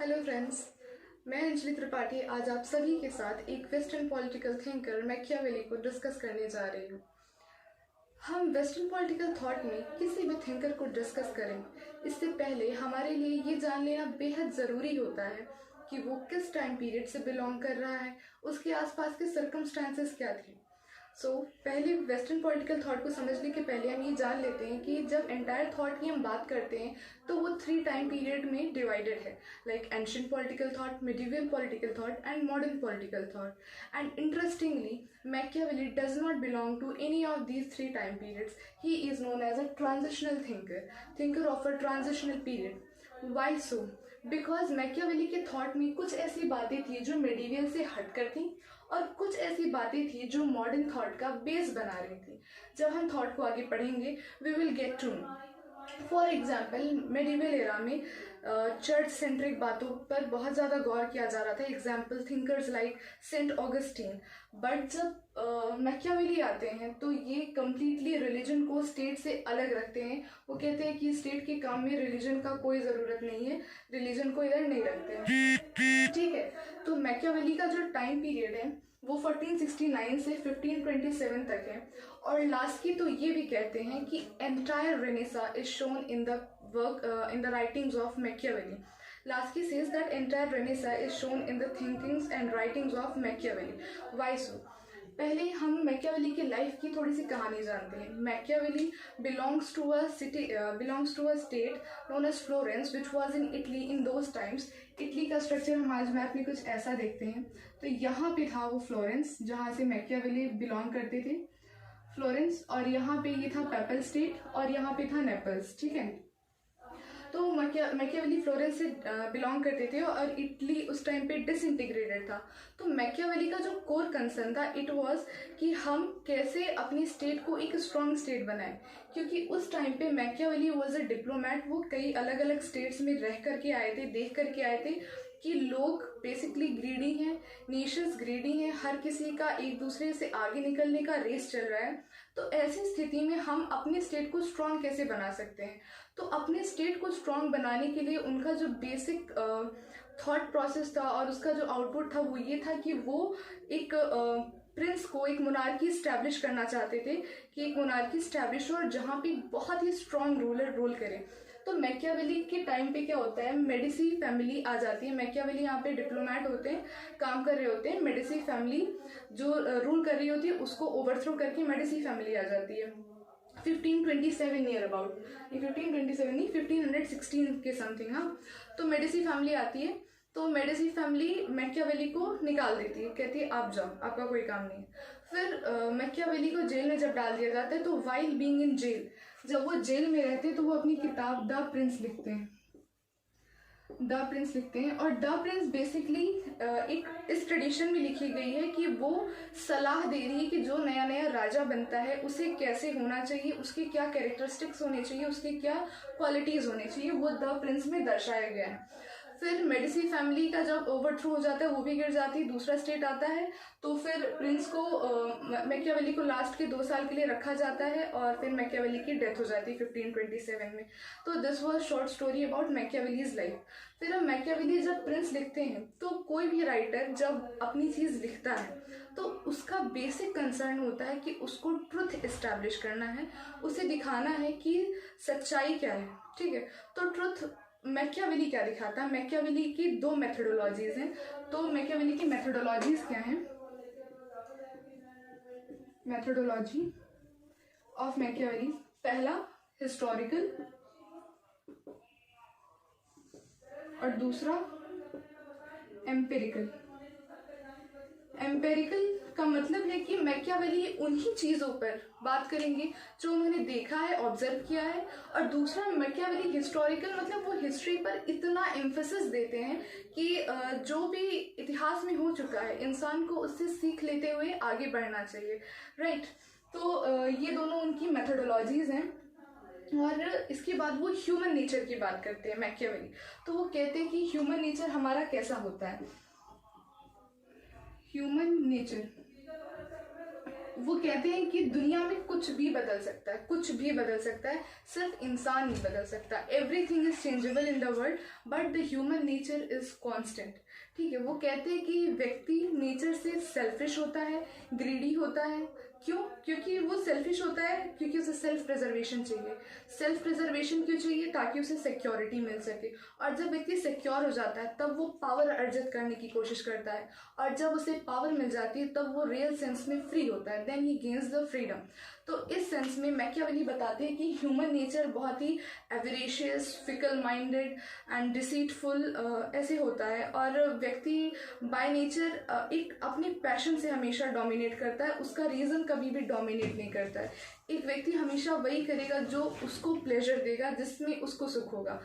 Hello friends, मैं अंजलि त्रिपाठी आज आप सभी के साथ एक वेस्टर्न पॉलिटिकल थिंकर मैकियावेली को डिस्कस करने जा रही हूँ। हम वेस्टर्न पॉलिटिकल थॉट में किसी भी थिंकर को डिस्कस करें इससे पहले हमारे लिए ये जान लेना बेहद ज़रूरी होता है कि वो किस टाइम पीरियड से बिलोंग कर रहा है, उसके आसपास के सर्कमस्टांसेस क्या थे। पहले वेस्टर्न पॉलिटिकल थॉट को समझने के पहले हम ये जान लेते हैं कि जब एंटायर थॉट की हम बात करते हैं तो वो 3 टाइम पीरियड में डिवाइडेड है, like ancient political thought, medieval political thought and modern political thought. And interestingly, Machiavelli does not belong to any of these 3 time periods. He is known as a transitional thinker of a transitional period. Why so? Because Machiavelli के thought में कुछ ऐसी बातें थी जो medieval से हटकर थी और कुछ ऐसी बातें थी जो मॉडर्न थॉट का बेस बना रही थी। जब हम थॉट को आगे पढ़ेंगे we will get to know. For example, medieval era में चर्च सेंट्रिक बातों पर बहुत ज़्यादा गौर किया जा रहा था। Example, thinkers like Saint Augustine. But जब मैकियावेली आते हैं तो ये कम्प्लीटली रिलीजन को स्टेट से अलग रखते हैं। वो कहते हैं कि स्टेट के काम में रिलीजन का कोई ज़रूरत नहीं है, रिलीजन को इधर नहीं रखते हैं। ठीक है, तो मैकियावेली का जो टाइम पीरियड है वो 1469 से 1527 तक है। और लास्ट की तो ये भी कहते हैं कि entire renaissance is shown in the work in the writings of Machiavelli. Laski says that entire renaissance is shown in the thinkings and writings of Machiavelli. Why so? पहले हम मैकियावेली की लाइफ की थोड़ी सी कहानी जानते हैं। Machiavelli belongs to a state known as Florence which was in Italy in those times. Italy का structure हम आज मैप में कुछ ऐसा देखते हैं। तो यहाँ पे था वो फ्लोरेंस जहाँ से मैकियावेली बिलोंग करते थे, फ्लोरेंस। और यहाँ पे ये था पेपल स्टेट और यहाँ पे था नेपल्स। ठीक है, तो मैकियावेली फ्लोरेंस से बिलोंग करते थे और इटली उस टाइम पे डिसइंटीग्रेटेड था। तो मैकियावेली का जो कोर कंसर्न था इट वाज कि हम कैसे अपनी स्टेट को एक स्ट्रॉन्ग स्टेट बनाएं, क्योंकि उस टाइम पे मैकियावेली वाज अ डिप्लोमैट। वो कई अलग अलग स्टेट्स में रह करके आए थे, देख करके आए थे कि लोग बेसिकली ग्रीडी हैं, नेशंस ग्रीडी हैं, हर किसी का एक दूसरे से आगे निकलने का रेस चल रहा है। तो ऐसी स्थिति में हम अपने स्टेट को स्ट्रॉन्ग कैसे बना सकते हैं? तो अपने स्टेट को स्ट्रॉन्ग बनाने के लिए उनका जो बेसिक थॉट प्रोसेस था और उसका जो आउटपुट था वो ये था कि वो एक प्रिंस को, एक मोनार्की स्टैब्लिश करना चाहते थे कि एक मोनार्की स्टैब्लिश हो और जहाँ पे बहुत ही स्ट्रॉन्ग रूलर रूल करे। तो मैकियावेली के टाइम पे क्या होता है, मेडिसी फैमिली आ जाती है। मैकियावेली यहाँ पे डिप्लोमैट होते हैं, काम कर रहे होते हैं। मेडिसी फैमिली जो रूल कर रही होती है उसको ओवरथ्रो करके मेडिसी फैमिली आ जाती है 1527 नियर अबाउट। 1527 नहीं, 1516 के समथिंग। हाँ, तो मेडिसी फैमिली आती है। तो मेडिसी फैमिली मैकियावेली को निकाल देती है, कहती है आप जाओ, आपका कोई काम नहीं है। फिर मैकियावेली को जेल में जब डाल दिया जाता है तो वाइल बीइंग इन जेल, जब वो जेल में रहते हैं तो वो अपनी किताब द प्रिंस लिखते हैं। और द प्रिंस बेसिकली एक इस ट्रेडिशन में लिखी गई है कि वो सलाह दे रही है कि जो नया नया राजा बनता है उसे कैसे होना चाहिए, उसके क्या कैरेक्टरिस्टिक्स होने चाहिए, उसके क्या क्वालिटीज़ होने चाहिए, वो द प्रिंस में दर्शाया गया है। फिर मेडिसी फैमिली का जब ओवरथ्रो हो जाता है, वो भी गिर जाती है, दूसरा स्टेट आता है। तो फिर प्रिंस को मैकियावेली को लास्ट के 2 साल के लिए रखा जाता है और फिर मैकियावेली की डेथ हो जाती है 1527 में। तो this was short story about Machiavelli's life. फिर हम मैकियावेली जब प्रिंस लिखते हैं तो कोई भी राइटर जब अपनी चीज़ लिखता है तो उसका बेसिक कंसर्न होता है कि उसको ट्रुथ इस्टेब्लिश करना है, उसे दिखाना है कि सच्चाई क्या है। ठीक है, तो ट्रुथ मैकियावेली क्या दिखाता है? मैकियावेली की 2 मेथोडोलॉजीज हैं। तो मैकियावेली की मेथोडोलॉजीज क्या हैं? मेथोडोलॉजी ऑफ मैकियावेली, पहला हिस्टोरिकल और दूसरा एम्पेरिकल। एम्पेरिकल का मतलब है कि मैकियावेली उन्हीं चीज़ों पर बात करेंगे जो उन्होंने देखा है, ऑब्जर्व किया है। और दूसरा मैकियावेली हिस्टोरिकल, मतलब वो हिस्ट्री पर इतना एम्फेसिस देते हैं कि जो भी इतिहास में हो चुका है इंसान को उससे सीख लेते हुए आगे बढ़ना चाहिए। राइट, तो ये दोनों उनकी मेथोडोलॉजीज हैं। और इसके बाद वो ह्यूमन नेचर की बात करते हैं मैकियावेली। तो वो कहते हैं कि ह्यूमन नेचर हमारा कैसा होता है। ह्यूमन नेचर वो कहते हैं कि दुनिया में कुछ भी बदल सकता है, कुछ भी बदल सकता है, सिर्फ इंसान नहीं बदल सकता। Everything is changeable in the world but the human nature is constant. ठीक है, वो कहते हैं कि व्यक्ति नेचर से सेल्फिश होता है, ग्रीडी होता है। क्यों? क्योंकि वो सेल्फिश होता है क्योंकि उसे सेल्फ प्रिजर्वेशन चाहिए। सेल्फ प्रिजर्वेशन क्यों चाहिए? ताकि उसे सिक्योरिटी मिल सके। और जब व्यक्ति सिक्योर हो जाता है तब वो पावर अर्जित करने की कोशिश करता है, और जब उसे पावर मिल जाती है तब वो रियल सेंस में फ्री होता है, then he gains the freedom. तो इस सेंस में मैकियावेली बताते हैं कि ह्यूमन नेचर बहुत ही एवरेशियस, फिकल माइंडेड एंड डिसीटफुल ऐसे होता है, और व्यक्ति बाय नेचर एक अपने पैशन से हमेशा डोमिनेट करता है, उसका रीज़न कभी भी डोमिनेट नहीं करता है। एक व्यक्ति हमेशा वही करेगा जो उसको प्लेजर देगा, जिसमें उसको सुख होगा।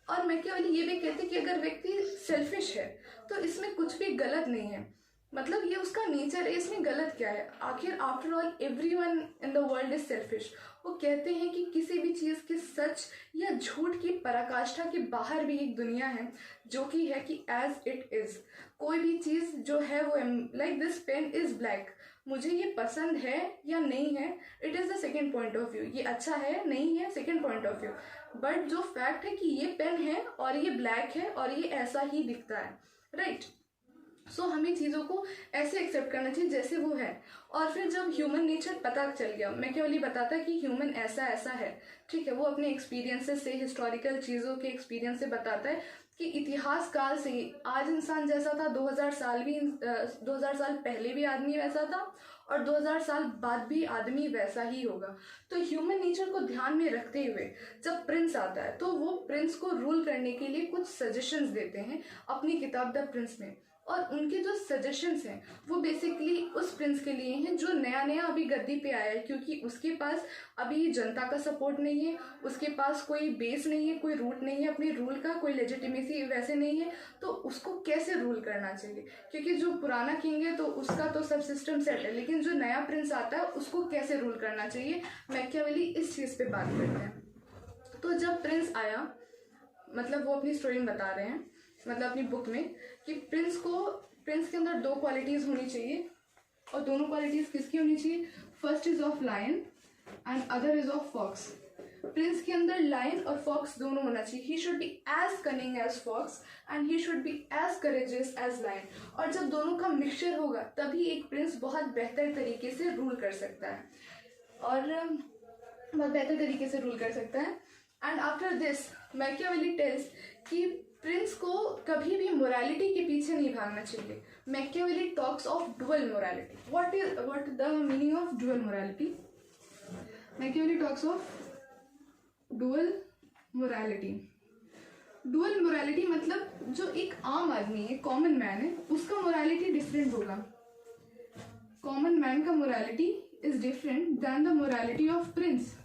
और मैकियावेली ये भी कहते हैं कि अगर व्यक्ति सेल्फिश है तो इसमें कुछ भी गलत नहीं है, मतलब ये उसका नेचर है, इसमें गलत क्या है? आखिर after all everyone in the world is selfish. वो कहते हैं कि किसी भी चीज़ के सच या झूठ की पराकाष्ठा के बाहर भी एक दुनिया है जो कि है कि एज इट इज़। कोई भी चीज़ जो है वो like this pen is black, मुझे ये पसंद है या नहीं है, it is the second point of view. ये अच्छा है नहीं है, second point of view. But जो फैक्ट है कि ये पेन है और ये ब्लैक है और ये ऐसा ही दिखता है, राइट? सो हमें चीज़ों को ऐसे एक्सेप्ट करना चाहिए जैसे वो है। और फिर जब ह्यूमन नेचर पता चल गया, मैकियावेली बताता है कि ह्यूमन ऐसा ऐसा है, ठीक है, वो अपने एक्सपीरियंसेस से, हिस्टोरिकल चीज़ों के एक्सपीरियंस से बताता है कि इतिहास काल से ही आज इंसान जैसा था, 2000 साल पहले भी आदमी वैसा था और 2000 साल बाद भी आदमी वैसा ही होगा। तो ह्यूमन नेचर को ध्यान में रखते हुए जब प्रिंस आता है तो वो प्रिंस को रूल करने के लिए कुछ सजेशंस देते हैं अपनी किताब द प्रिंस में। और उनके जो सजेशंस हैं वो बेसिकली उस प्रिंस के लिए हैं जो नया नया अभी गद्दी पे आया है, क्योंकि उसके पास अभी जनता का सपोर्ट नहीं है, उसके पास कोई बेस नहीं है, कोई रूट नहीं है अपने रूल का, कोई लेजिटिमेसी वैसे नहीं है, तो उसको कैसे रूल करना चाहिए? क्योंकि जो पुराना किंग है तो उसका तो सब सिस्टम सेट है, लेकिन जो नया प्रिंस आता है उसको कैसे रूल करना चाहिए, मैकियावेली इस चीज़ पे बात करते हैं। तो जब प्रिंस आया, मतलब वो अपनी स्टोरी में बता रहे हैं, मतलब अपनी बुक में, कि प्रिंस के अंदर दो क्वालिटीज़ होनी चाहिए, और दोनों क्वालिटीज़ किसकी होनी चाहिए? First is of lion and other is of fox. Prince के अंदर लायन और फॉक्स दोनों होना चाहिए। He should be as cunning as fox and he should be as courageous as lion. और जब दोनों का मिक्सचर होगा तभी एक प्रिंस बहुत बेहतर तरीके से रूल कर सकता है, और बहुत बेहतर तरीके से रूल कर सकता है। And after this Machiavelli tells कि प्रिंस को कभी भी मोरालिटी के पीछे नहीं भागना चाहिए। Machiavelli talks of dual morality. What the meaning of dual morality? Machiavelli talks of dual morality. Dual morality मतलब जो एक आम आदमी है, कॉमन मैन है, उसका मोरालिटी डिफरेंट होगा। कॉमन मैन का morality is different than the morality of Prince.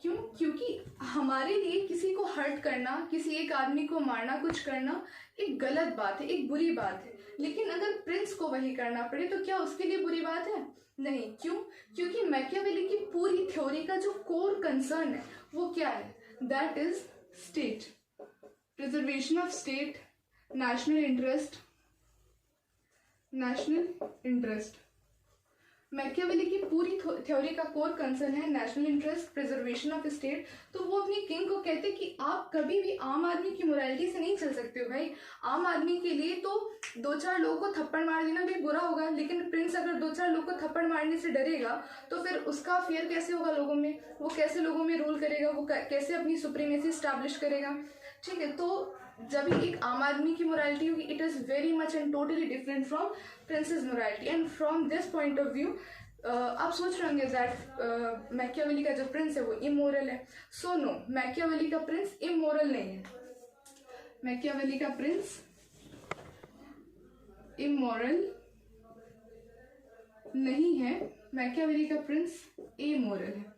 क्यों? क्योंकि हमारे लिए किसी को हर्ट करना, किसी एक आदमी को मारना, कुछ करना एक गलत बात है, एक बुरी बात है। लेकिन अगर प्रिंस को वही करना पड़े तो क्या उसके लिए बुरी बात है? नहीं। क्यों? क्योंकि मैकियावेली की पूरी थ्योरी का जो कोर कंसर्न है वो क्या है? That is state, preservation of state, national interest. Machiavelli की पूरी थ्योरी का कोर कंसर्न है national interest, preservation of state. तो वो अपनी किंग को कहते कि आप कभी भी आम आदमी की मोरालिटी से नहीं चल सकते हो भाई। आम आदमी के लिए तो 2-4 लोगों को थप्पड़ मार देना भी बुरा होगा, लेकिन प्रिंस अगर 2-4 लोगों को थप्पड़ मारने से डरेगा तो फिर उसका फेयर कैसे होगा लोगों में? वो कैसे लोगों में रूल करेगा? वो कैसे अपनी सुप्रीमेसी स्टैब्लिश करेगा? ठीक है, तो जब भी एक आम आदमी की मोरालिटी होगी, it is very much and totally different from princess morality. And from this point of view आप सोच रहे होंगे दैट मैकियावेली का जो प्रिंस है वो इमोरल है। सो नो, मैकियावेली का प्रिंस इमोरल नहीं है। मैकियावेली का प्रिंस इमोरल नहीं है, मैकियावेली का प्रिंस इमोरल है।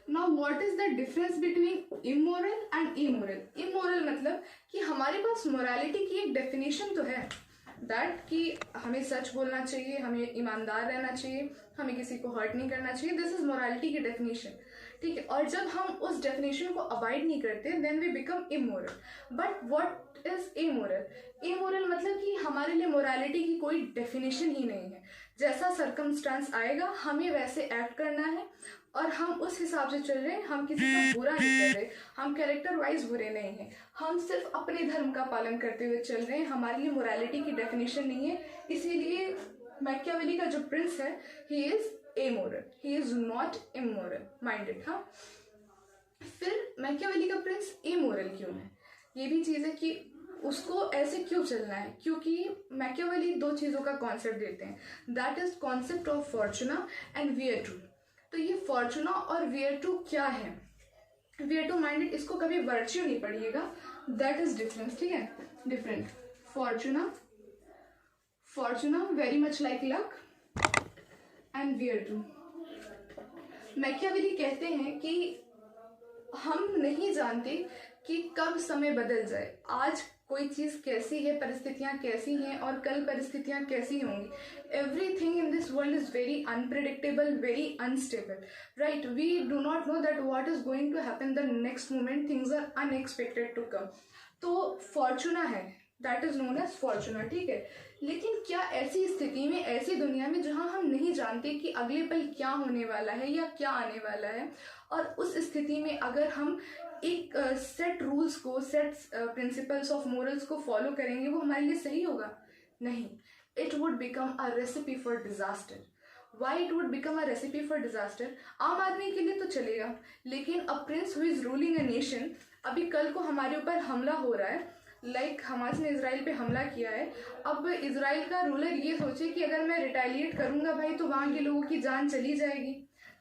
Now what is the difference between immoral and immoral? Immoral मतलब कि हमारे पास मोरालिटी की एक डेफिनेशन तो है, दैट कि हमें सच बोलना चाहिए, हमें ईमानदार रहना चाहिए, हमें किसी को हर्ट नहीं करना चाहिए। दिस इज मोरालिटी की डेफिनेशन, ठीक है। और जब हम उस डेफिनेशन को अवॉइड नहीं करते then we become immoral. But what is immoral? Immoral मतलब कि हमारे लिए मोरालिटी की कोई डेफिनेशन ही नहीं है। जैसा सर्कमस्टांस आएगा हमें वैसे एक्ट करना है और हम उस हिसाब से चल रहे हैं। हम किसी का बुरा नहीं कर रहे, हम कैरेक्टर वाइज बुरे नहीं हैं, हम सिर्फ अपने धर्म का पालन करते हुए चल रहे हैं। हमारे लिए मोरालिटी की डेफिनेशन नहीं है। इसीलिए मैकियावेली का जो प्रिंस है, he is amoral, he is not immoral minded. हाँ, फिर मैकियावेली का प्रिंस एमोरल क्यों है? ये भी चीज़ है कि उसको ऐसे क्यों चलना है, क्योंकि मैकियावेली दो चीज़ों का कॉन्सेप्ट देते हैं, that is concept of fortuna and virtu. तो ये फॉर्चुना और वियरटू क्या है? वियरटू माइंडेड, इसको कभी वर्च्यू नहीं पढ़िएगा, दैट इज डिफरेंस, ठीक है, different. Fortuna, fortuna very much like luck and virtu. Machiavelli कहते हैं कि हम नहीं जानते कि कब समय बदल जाए, आज कोई चीज़ कैसी है, परिस्थितियाँ कैसी हैं और कल परिस्थितियाँ कैसी होंगी। Everything in this world is very unpredictable, very unstable, right? We do not know that what is going to happen the next moment, things are unexpected to come. तो फॉर्चुना है, that is known as fortuna, ठीक है। लेकिन क्या ऐसी स्थिति में, ऐसी दुनिया में जहाँ हम नहीं जानते कि अगले पल क्या होने वाला है या क्या आने वाला है, और उस स्थिति में अगर हम एक सेट रूल्स को, सेट प्रिंसिपल्स ऑफ मोरल्स को फॉलो करेंगे, वो हमारे लिए सही होगा? नहीं, it would become a recipe for disaster. Why it would become a recipe for disaster? आम आदमी के लिए तो चलेगा, लेकिन a prince who is ruling a nation, अभी कल को हमारे ऊपर हमला हो रहा है, लाइक हमास ने इसराइल पे हमला किया है। अब इसराइल का रूलर ये सोचे कि अगर मैं रिटेलिएट करूंगा भाई तो वहाँ के लोगों की जान चली जाएगी,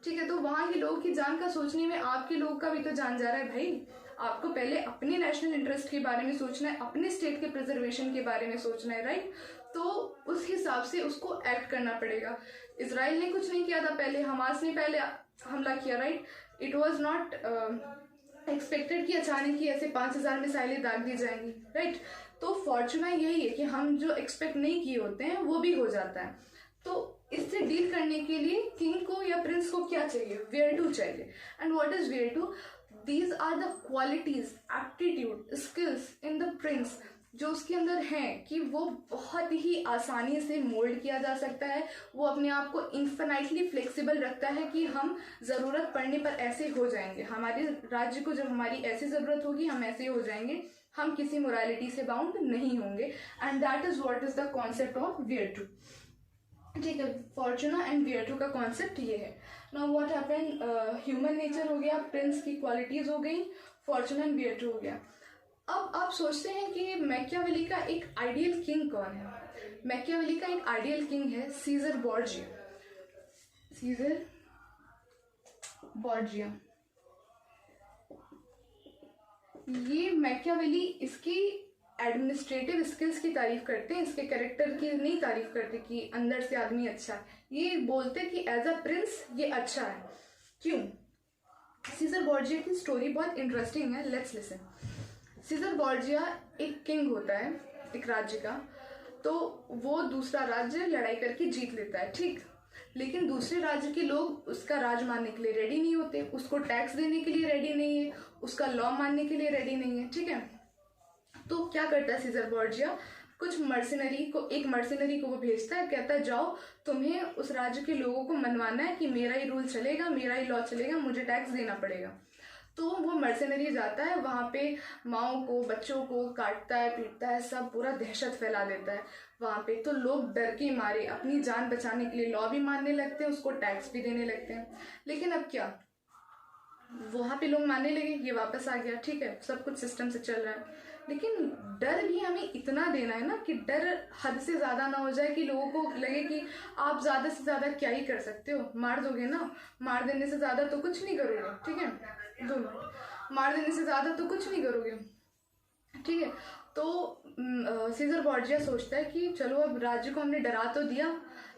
ठीक है। तो वहाँ के लोगों की जान का सोचने में आपके लोगों का भी तो जान जा रहा है भाई। आपको पहले अपने नेशनल इंटरेस्ट के बारे में सोचना है, अपने स्टेट के प्रिजर्वेशन के बारे में सोचना है, राइट? तो उस हिसाब से उसको एक्ट करना पड़ेगा। इसराइल ने कुछ नहीं किया था पहले, हमास ने पहले हमला किया, right? It was not expected कि अचानक ही ऐसे 5000 मिसाइलें दाग दी जाएंगी, राइट? तो फॉर्चुना यही है कि हम जो एक्सपेक्ट नहीं किए होते हैं वो भी हो जाता है। तो इससे डील करने के लिए किंग को या प्रिंस को क्या चाहिए? वियरटू चाहिए। And what is virtu? These are the qualities, aptitude, skills in the prince जो उसके अंदर हैं कि वो बहुत ही आसानी से मोल्ड किया जा सकता है। वो अपने आप को इन्फिनाइटली फ्लेक्सिबल रखता है कि हम ज़रूरत पड़ने पर ऐसे हो जाएंगे, हमारे राज्य को जब हमारी ऐसी ज़रूरत होगी हम ऐसे हो जाएंगे, हम किसी मोरालिटी से बाउंड नहीं होंगे। And that is what is the concept of virtu, ठीक है। फॉर्चुना एंड वियरटू का कॉन्सेप्ट ये है। Now what happen, human nature हो गया, प्रिंस की क्वालिटीज हो गई, फॉर्चुना एंड वियरटू हो गया। अब आप सोचते हैं कि मैकियावेली का एक आइडियल किंग कौन है? मैकियावेली का एक आइडियल किंग है सीजर बोर्जिया। सीजर बोर्जिया, ये मैकियावेली इसकी एडमिनिस्ट्रेटिव स्किल्स की तारीफ करते हैं, इसके कैरेक्टर की नहीं तारीफ करते कि अंदर से आदमी अच्छा है। ये बोलते कि एज अ प्रिंस ये अच्छा है। क्यों? सीजर बोर्जिया की स्टोरी बहुत इंटरेस्टिंग है, लेट्स लिसन। सीजर बोर्जिया एक किंग होता है एक राज्य का, तो वो दूसरा राज्य लड़ाई करके जीत लेता है, ठीक। लेकिन दूसरे राज्य के लोग उसका राज मानने के लिए रेडी नहीं होते, उसको टैक्स देने के लिए रेडी नहीं है, उसका लॉ मानने के लिए रेडी नहीं है, ठीक है। तो क्या करता है सीजर बोर्जिया? कुछ मर्सिनरी को, एक मर्सिनरी को वो भेजता है, कहता है जाओ तुम्हें उस राज्य के लोगों को मनवाना है कि मेरा ही रूल चलेगा, मेरा ही लॉ चलेगा, मुझे टैक्स देना पड़ेगा। तो वो मर्सिनरी जाता है, वहाँ पे माओ को, बच्चों को काटता है, पीटता है, सब पूरा दहशत फैला देता है वहाँ पे। तो लोग डर के मारे अपनी जान बचाने के लिए लॉ भी मानने लगते हैं, उसको टैक्स भी देने लगते हैं। लेकिन अब क्या, वहाँ पे लोग मानने लगे, ये वापस आ गया, ठीक है, सब कुछ सिस्टम से चल रहा है। लेकिन डर भी हमें इतना देना है ना कि डर हद से ज़्यादा ना हो जाए कि लोगों को लगे कि आप ज़्यादा से ज़्यादा क्या ही कर सकते हो, मार दोगे ना, मार देने से ज़्यादा तो कुछ नहीं करोगे, ठीक है, मार देने से ज़्यादा तो कुछ नहीं करोगे, ठीक है। तो सीजर बोर्जिया सोचता है कि चलो अब राज्य को हमने डरा तो दिया,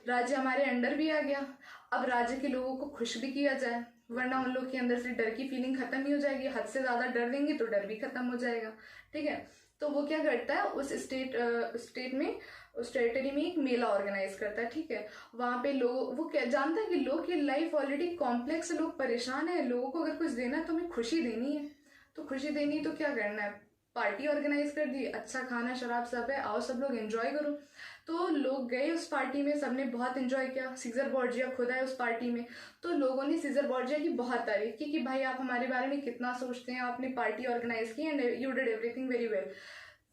राज्य हमारे अंडर भी आ गया, अब राज्य के लोगों को खुश भी किया जाए, वरना उन लोग के अंदर से डर की फीलिंग खत्म ही हो जाएगी। हद से ज़्यादा डर देंगे तो डर भी खत्म हो जाएगा, ठीक है। तो वो क्या करता है, उस स्टेट में, उस टेरिटरी में एक मेला ऑर्गेनाइज करता है, ठीक है। वहाँ पे लोग, वो क्या जानता है कि लोग की लाइफ ऑलरेडी कॉम्प्लेक्स, लोग परेशान है, लोगों को अगर कुछ देना है तो हमें खुशी देनी है, तो खुशी देनी है तो क्या करना है, पार्टी ऑर्गेनाइज कर दी, अच्छा खाना शराब सब है, आओ सब लोग एंजॉय करो। तो लोग गए उस पार्टी में, सबने बहुत एंजॉय किया। सीजर बोर्जिया खुद आए उस पार्टी में, तो लोगों ने सीजर बोर्जिया की बहुत तारीफ की कि भाई आप हमारे बारे में कितना सोचते हैं, आपने पार्टी ऑर्गेनाइज की and you did everything very well.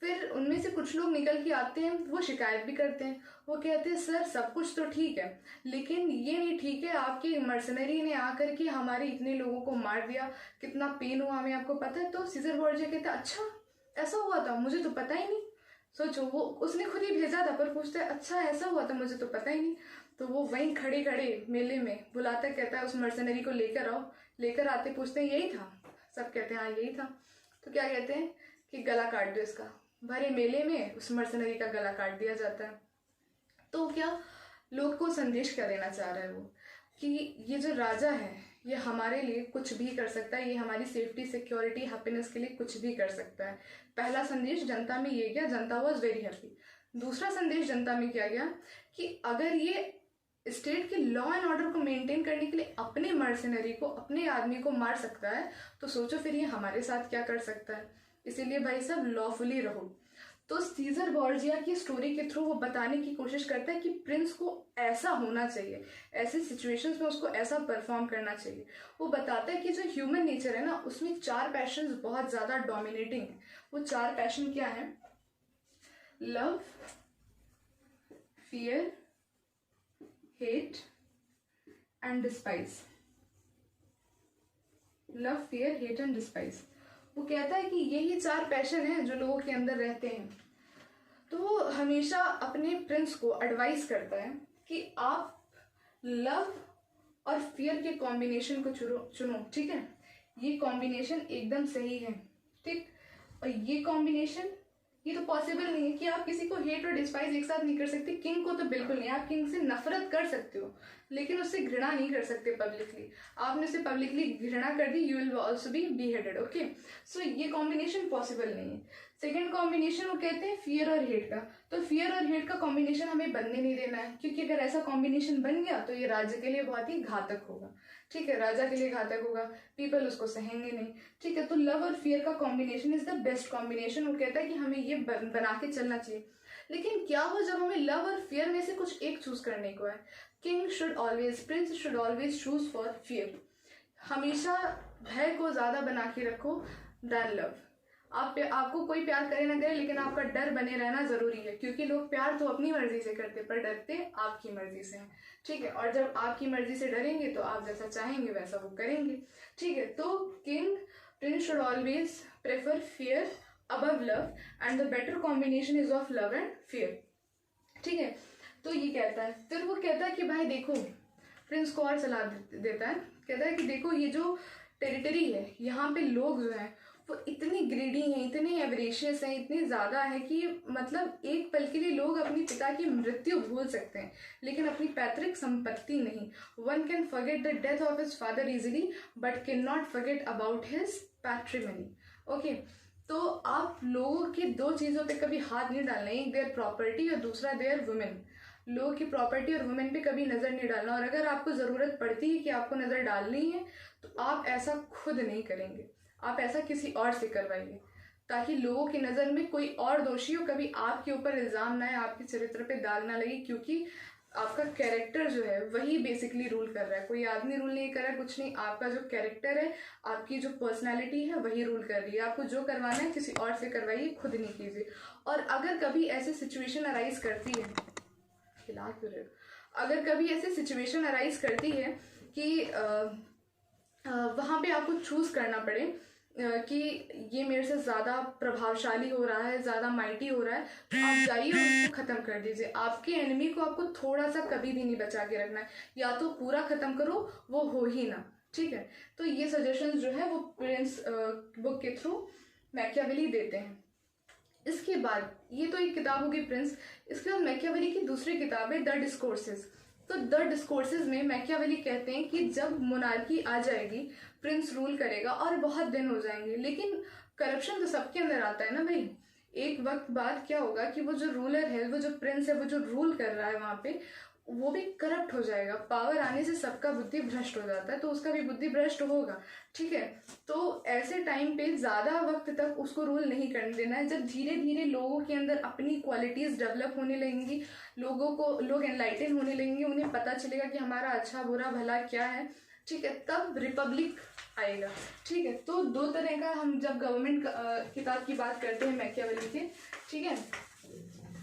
फिर उनमें से कुछ लोग निकल के आते हैं, वो शिकायत भी करते हैं। वो कहते हैं सर सब कुछ तो ठीक है, लेकिन ये नहीं ठीक है, आपके मर्सनरी ने आकर के हमारे इतने लोगों को मार दिया, कितना पेन हुआ हमें आपको पता है। तो सीजर बोर्जिया कहते हैं अच्छा ऐसा हुआ था, मुझे तो पता ही नहीं। सोचो, वो उसने खुद ही भेजा था पर पूछता है अच्छा ऐसा हुआ था, मुझे तो पता ही नहीं। तो वो वहीं खड़े खड़े मेले में बुलाता, कहता है उस मर्सनरी को लेकर आओ। लेकर आते, पूछते हैं यही था, सब कहते हैं हाँ यही था। तो क्या कहते हैं कि गला काट दो इसका। भरे मेले में उस मर्सनरी का गला काट दिया जाता है। तो क्या लोग को संदेश क्या देना चाह रहा है वो, कि ये जो राजा है ये हमारे लिए कुछ भी कर सकता है, ये हमारी सेफ्टी सिक्योरिटी हैप्पीनेस के लिए कुछ भी कर सकता है। पहला संदेश जनता में ये गया, जनता वॉज वेरी हैप्पी। दूसरा संदेश जनता में क्या गया कि अगर ये स्टेट के लॉ एंड ऑर्डर को मेंटेन करने के लिए अपने मर्सनरी को, अपने आदमी को मार सकता है, तो सोचो फिर ये हमारे साथ क्या कर सकता है। इसीलिए भाई सब लॉफुली रहो। तो सीजर बोर्जिया की स्टोरी के थ्रू वो बताने की कोशिश करता है कि प्रिंस को ऐसा होना चाहिए, ऐसे सिचुएशंस में उसको ऐसा परफॉर्म करना चाहिए। वो बताता है कि जो ह्यूमन नेचर है ना, उसमें 4 पैशंस बहुत ज़्यादा डोमिनेटिंग है। वो 4 पैशन क्या है? Love, fear, hate and despise. Love, fear, hate and despise. वो कहता है कि यही 4 पैशन हैं जो लोगों के अंदर रहते हैं। तो वो हमेशा अपने प्रिंस को एडवाइस करता है कि आप लव और फियर के कॉम्बिनेशन को चुनो, ठीक है? ये कॉम्बिनेशन एकदम सही है, ठीक? और ये कॉम्बिनेशन, ये तो पॉसिबल नहीं है कि आप किसी को हेट और डिस्पाइज एक साथ नहीं कर सकते। किंग को तो बिल्कुल नहीं, आप किंग से नफरत कर सकते हो लेकिन उससे घृणा नहीं कर सकते पब्लिकली। आपने उसे पब्लिकली घृणा कर दी, you will also be beheaded, okay? So ये कॉम्बिनेशन पॉसिबल नहीं है। सेकेंड कॉम्बिनेशन वो कहते हैं फियर और हेट का। तो फियर और हेट का कॉम्बिनेशन हमें बनने नहीं देना है, क्योंकि अगर ऐसा कॉम्बिनेशन बन गया तो ये राज्य के लिए बहुत ही घातक होगा, ठीक है? राजा के लिए घातक होगा, पीपल उसको सहेंगे नहीं, ठीक है? तो लव और फियर का combination is the best combination. वो कहता है कि हमें ये बना के चलना चाहिए। लेकिन क्या हो जब हमें लव और फियर में से कुछ एक चूज करने को है? King should always, Prince should always choose for fear. हमेशा भय को ज्यादा बना के रखो देन लव। आपको कोई प्यार करे ना करे, लेकिन आपका डर बने रहना जरूरी है, क्योंकि लोग प्यार तो अपनी मर्जी से करते पर डरते आपकी मर्जी से हैं, ठीक है? और जब आपकी मर्जी से डरेंगे तो आप जैसा चाहेंगे वैसा वो करेंगे, ठीक है? तो king, Prince should always prefer fear above love and the better combination is of love and fear, ठीक है? तो ये कहता है। फिर वो कहता है कि भाई देखो, प्रिंस को और सलाह देता है, कहता है कि देखो ये जो टेरिटरी है, यहाँ पे लोग जो हैं वो इतनी ग्रीडी हैं, इतने एवरेशियस हैं, इतने ज़्यादा है कि मतलब एक पल के लिए लोग अपने पिता की मृत्यु भूल सकते हैं लेकिन अपनी पैतृक संपत्ति नहीं। One can forget the death of his father easily but can not forget about his patrimony, okay? तो आप लोगों की 2 चीज़ों पे कभी हाथ नहीं डालना, एक देयर प्रॉपर्टी और दूसरा देयर वुमेन। लोगों की प्रॉपर्टी और वुमेन पे कभी नज़र नहीं डालना, और अगर आपको ज़रूरत पड़ती है कि आपको नज़र डालनी है तो आप ऐसा खुद नहीं करेंगे, आप ऐसा किसी और से करवाइए, ताकि लोगों की नज़र में कोई और दोषी हो, कभी आपके ऊपर इल्ज़ाम ना आए, आपके चरित्र पे दाग ना लगे, क्योंकि आपका कैरेक्टर जो है वही बेसिकली रूल कर रहा है। कोई आदमी रूल नहीं कर रहा है, कुछ नहीं, आपका जो कैरेक्टर है, आपकी जो पर्सनैलिटी है वही रूल कर रही है। आपको जो करवाना है किसी और से करवाइए, खुद नहीं कीजिए। और अगर कभी ऐसी सिचुएशन अराइज करती है, खिला क्यों रहे हो? अगर कभी ऐसी सिचुएशन अराइज करती है कि वहाँ पे आपको चूज करना पड़े कि ये मेरे से ज़्यादा प्रभावशाली हो रहा है, ज़्यादा माइटी हो रहा है, तो आप जाइए और उसको ख़त्म कर दीजिए। आपके एनिमी को आपको थोड़ा सा कभी भी नहीं बचा के रखना है, या तो पूरा ख़त्म करो, वो हो ही ना, ठीक है? तो ये सजेशंस जो है वो प्रिंस बुक के थ्रू मैकियावेली देते हैं। इसके बाद ये तो एक किताब होगी प्रिंस, इसके बाद मैकियावेली की दूसरी किताब है द डिस्कोर्सेस। तो द डिस्कोर्सेस में मैकियावेली कहते हैं कि जब मोनार्की आ जाएगी, प्रिंस रूल करेगा और बहुत दिन हो जाएंगे, लेकिन करप्शन तो सबके अंदर आता है ना भाई। एक वक्त बाद क्या होगा कि वो जो रूलर है, वो जो प्रिंस है, वो जो रूल कर रहा है वहाँ पे, वो भी करप्ट हो जाएगा। पावर आने से सबका बुद्धि भ्रष्ट हो जाता है, तो उसका भी बुद्धि भ्रष्ट होगा, ठीक है। तो ऐसे टाइम पे ज़्यादा वक्त तक उसको रूल नहीं करने देना है। जब धीरे धीरे लोगों के अंदर अपनी क्वालिटीज़ डेवलप होने लगेंगी, लोग एनलाइटन होने लगेंगे, उन्हें पता चलेगा कि हमारा अच्छा बुरा भला क्या है, ठीक है, तब रिपब्लिक आएगा, ठीक है। तो दो तरह का, हम जब गवर्नमेंट किताब की बात करते हैं मैकियावेली के, ठीक है,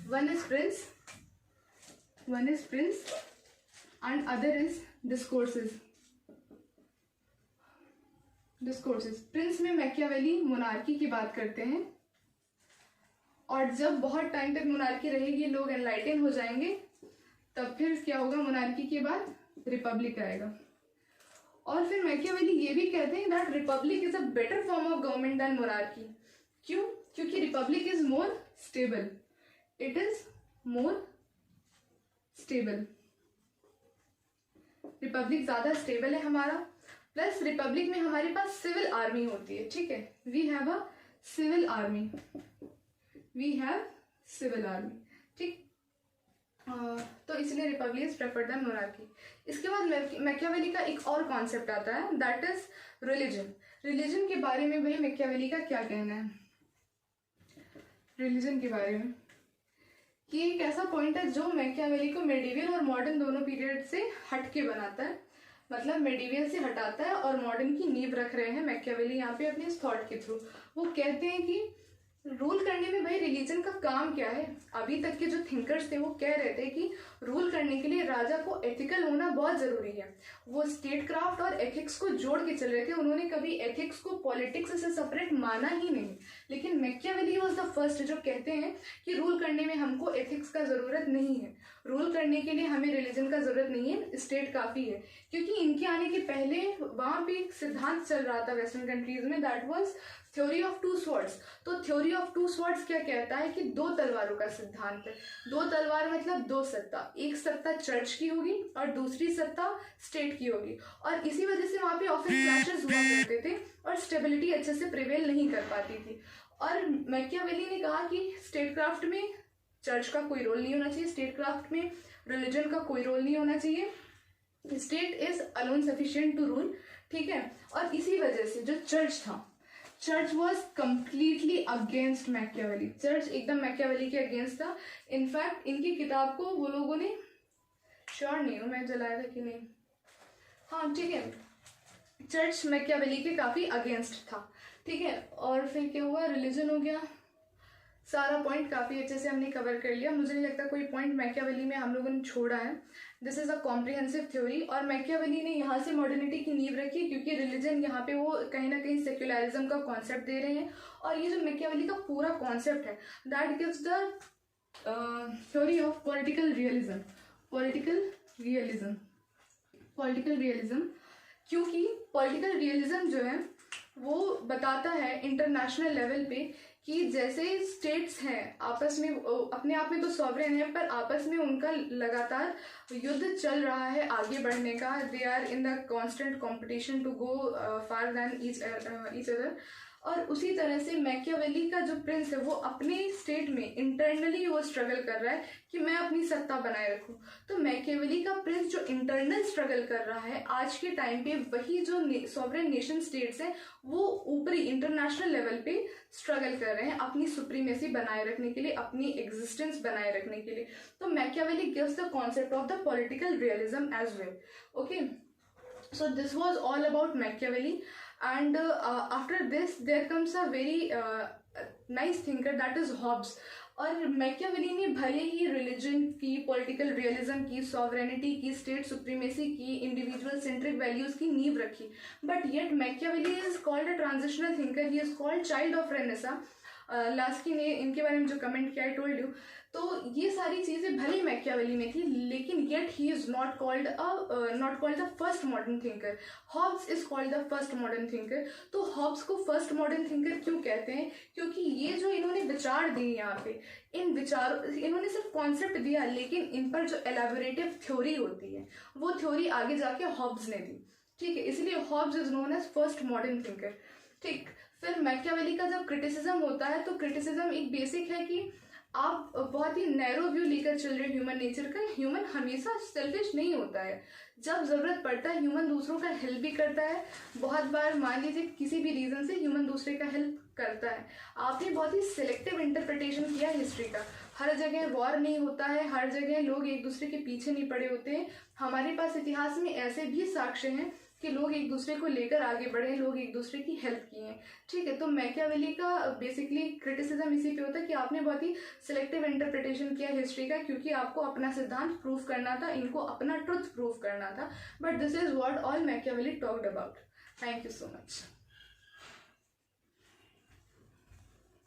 one is Prince and other is discourses. Prince में मैकियावेली मोनार्की की बात करते हैं, और जब बहुत टाइम तक मोनार्की रहेगी, लोग एनलाइटन हो जाएंगे, तब फिर क्या होगा, मोनार्की के बाद रिपब्लिक आएगा। और फिर मैकियावेली ये भी कहते हैं that republic is a better form of government than monarchy. क्यों? क्योंकि republic is more stable, it is more stable. Republic ज्यादा स्टेबल है हमारा, प्लस रिपब्लिक में हमारे पास सिविल आर्मी होती है, ठीक है, we have a civil army, ठीक। तो इसलिए republic is preferred than monarchy. इसके बाद मैकियावेली का एक और कॉन्सेप्ट आता है, दैट इज रिलीजन के बारे में भाई मैकियावेली का क्या कहना है रिलीजन के बारे में, कि एक ऐसा पॉइंट है जो मैकियावेली को मेडिवल और मॉडर्न दोनों पीरियड से हट के बनाता है, मतलब मेडिवल से हटाता है और मॉडर्न की नींव रख रहे हैं मैकियावेली यहाँ पे अपने इस थॉट के थ्रू। वो कहते हैं कि रूल करने में भाई रिलीजन का काम क्या है। अभी तक के जो थिंकर्स थे वो कह रहे थे कि रूल करने के लिए राजा को एथिकल होना बहुत जरूरी है। वो स्टेट क्राफ्ट और एथिक्स को जोड़ के चल रहे थे, उन्होंने कभी एथिक्स को पॉलिटिक्स से सेपरेट माना ही नहीं। लेकिन मैकियावेली वाज द फर्स्ट जो कहते हैं कि रूल करने में हमको एथिक्स का जरूरत नहीं है, रूल करने के लिए हमें रिलीजन का जरूरत नहीं है, स्टेट काफी है। क्योंकि इनके आने के पहले वहां पे एक सिद्धांत चल रहा था वेस्टर्न कंट्रीज में, that was theory of two swords. तो थ्योरी ऑफ टू स्वॉर्ड्स क्या कहता है कि दो तलवारों का सिद्धांत है। दो तलवार मतलब दो सत्ता, एक सत्ता चर्च की होगी और दूसरी सत्ता स्टेट की होगी, और इसी वजह से वहां पे ऑफिस क्लैशेस हुआ करते थे और स्टेबिलिटी अच्छे से प्रिवेल नहीं कर पाती थी। और मैकियावेली ने कहा कि स्टेट क्राफ्ट में चर्च का कोई रोल नहीं होना चाहिए, स्टेट क्राफ्ट में रिलीजन का कोई रोल नहीं होना चाहिए, state is alone sufficient to rule, ठीक है। और इसी वजह से जो चर्च था, church was completely against Machiavelli, church एकदम मैकियावेली के अगेंस्ट था। इनफैक्ट इनकी किताब को वो लोगों ने, श्योर नहीं हूँ मैं जलाया था कि नहीं, हाँ ठीक है, चर्च मैकियावेली के काफी अगेंस्ट था, ठीक है। और फिर क्या हुआ, रिलीजन हो गया, सारा पॉइंट काफी अच्छे से हमने कवर कर लिया। मुझे नहीं लगता कोई पॉइंट मैकियावेली में हम लोगों ने छोड़ा है। This is a comprehensive theory, और मैकियावेली ने यहाँ से मॉडर्निटी की नींव रखी, क्योंकि रिलीजन यहाँ पे वो कहीं ना कहीं सेक्युलरिज्म का कॉन्सेप्ट दे रहे हैं। और ये जो मैकियावेली का पूरा कॉन्सेप्ट है, that gives the theory of political realism. क्योंकि पॉलिटिकल रियलिज्म जो है वो बताता है इंटरनेशनल लेवल पे कि जैसे स्टेट्स हैं आपस में, अपने आप में तो सॉवरेन है, पर आपस में उनका लगातार युद्ध चल रहा है आगे बढ़ने का, they are in the constant competition to go far than each other. और उसी तरह से मैकियावेली का जो प्रिंस है वो अपने स्टेट में इंटरनली वो स्ट्रगल कर रहा है कि मैं अपनी सत्ता बनाए रखूं। तो मैकियावेली का प्रिंस जो इंटरनल स्ट्रगल कर रहा है आज के टाइम पे, वही जो सॉवरेन नेशन स्टेट्स हैं वो ऊपरी इंटरनेशनल लेवल पे स्ट्रगल कर रहे हैं अपनी सुप्रीमेसी बनाए रखने के लिए, अपनी एग्जिस्टेंस बनाए रखने के लिए। तो Machiavelli gives the concept of the political realism as well. Okay, so this was all about Machiavelli, and after this there comes a very nice thinker, that is Hobbes। और मैकियावेली ने भले ही religion की, political realism की, sovereignty की, state supremacy की, individual centric values की नींव रखी, but yet Machiavelli is called a transitional thinker, he is called child of Renaissance. Laski ने इनके बारे में जो कमेंट किया, आई टोल्ड यू, तो ये सारी चीजें भले मैकियावेली में थी, लेकिन yet he is not called the first modern thinker. Hobbes is called the first modern thinker. तो हॉब्स को फर्स्ट मॉडर्न थिंकर क्यों कहते हैं? क्योंकि ये जो इन्होंने विचार दिए यहाँ पे, इन विचारों, इन्होंने सिर्फ कॉन्सेप्ट दिया, लेकिन इन पर जो एलैबोरेटिव थ्योरी होती है वो थ्योरी आगे जाके हॉब्स ने दी, ठीक है। इसलिए Hobbes is known as first modern thinker, ठीक। फिर मैकियावेली का जब क्रिटिसिज्म होता है तो क्रिटिसिज्म एक बेसिक है कि आप बहुत ही नैरो व्यू लेकर चल रहे ह्यूमन नेचर का। ह्यूमन हमेशा सेल्फिश नहीं होता है, जब ज़रूरत पड़ता है ह्यूमन दूसरों का हेल्प भी करता है। बहुत बार मान लीजिए किसी भी रीज़न से ह्यूमन दूसरे का हेल्प करता है। आपने बहुत ही सिलेक्टिव इंटरप्रिटेशन किया हिस्ट्री का। हर जगह वॉर नहीं होता है, हर जगह लोग एक दूसरे के पीछे नहीं पड़े होते हैं। हमारे पास इतिहास में ऐसे भी साक्ष्य हैं कि लोग एक दूसरे को लेकर आगे बढ़े, लोग एक दूसरे की हेल्प किए। ठीक है, तो मैकियावेली का बेसिकली क्रिटिसिज्म इसी पे होता है कि आपने बहुत ही सिलेक्टिव इंटरप्रिटेशन किया हिस्ट्री का, क्योंकि आपको अपना सिद्धांत प्रूव करना था, इनको अपना ट्रुथ प्रूव करना था। But this is what all Machiavelli talked about. Thank you so much.